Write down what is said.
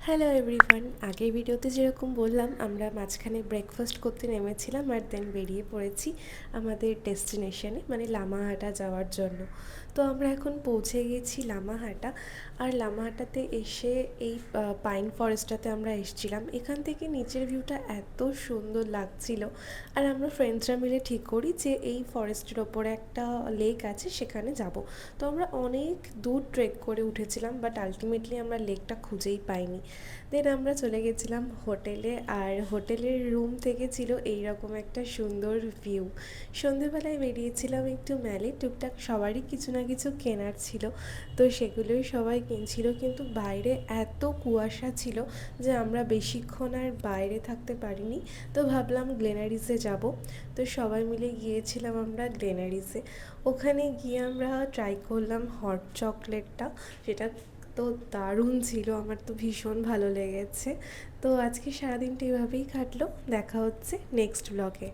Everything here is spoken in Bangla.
হ্যালো এভরিওয়ান, আগের ভিডিওতে যেরকম বললাম আমরা মাঝখানে ব্রেকফাস্ট করতে নেমেছিলাম আর দেন বেরিয়ে পড়েছি আমাদের ডেস্টিনেশনে মানে লামাহাটা যাওয়ার জন্য। তো আমরা এখন পৌঁছে গেছি লামাহাটা। আর লামাহাটাতে এসে এই পাইন ফরেস্টটাতে আমরা এসেছিলাম। এখান থেকে নিচের ভিউটা এত সুন্দর লাগছিল। আর আমরা ফ্রেন্ডসরা মিলে ঠিক করি যে এই ফরেস্টের ওপরে একটা লেক আছে, সেখানে যাব। তো আমরা অনেক দূর ট্রেক করে উঠেছিলাম, বাট আলটিমেটলি আমরা লেকটা খুঁজেই পাইনি। দেন আমরা চলে গেছিলাম হোটেলে, আর হোটেলের রুম থেকে ছিল এইরকম একটা সুন্দর ভিউ। সন্ধেবেলায় বেরিয়েছিলাম একটু মেলে, টুকটাক সবারই কিছু না কিছু কেনার ছিল, তো সেগুলোই সবাই কিনছিল। কিন্তু বাইরে এত কুয়াশা ছিল যে আমরা বেশিক্ষণ আর বাইরে থাকতে পারিনি। তো ভাবলাম গ্লেনারিসে যাব। তো সবাই মিলে গিয়েছিলাম আমরা গ্লেনারিসে। ওখানে গিয়ে আমরা ট্রাই করলাম হট চকলেটটা, যেটা তো দারুণ ছিল, আমার তো ভীষণ ভালো লেগেছে। তো আজকে সারাদিনটা এভাবেই কাটলো। দেখা হচ্ছে নেক্সট ব্লগে।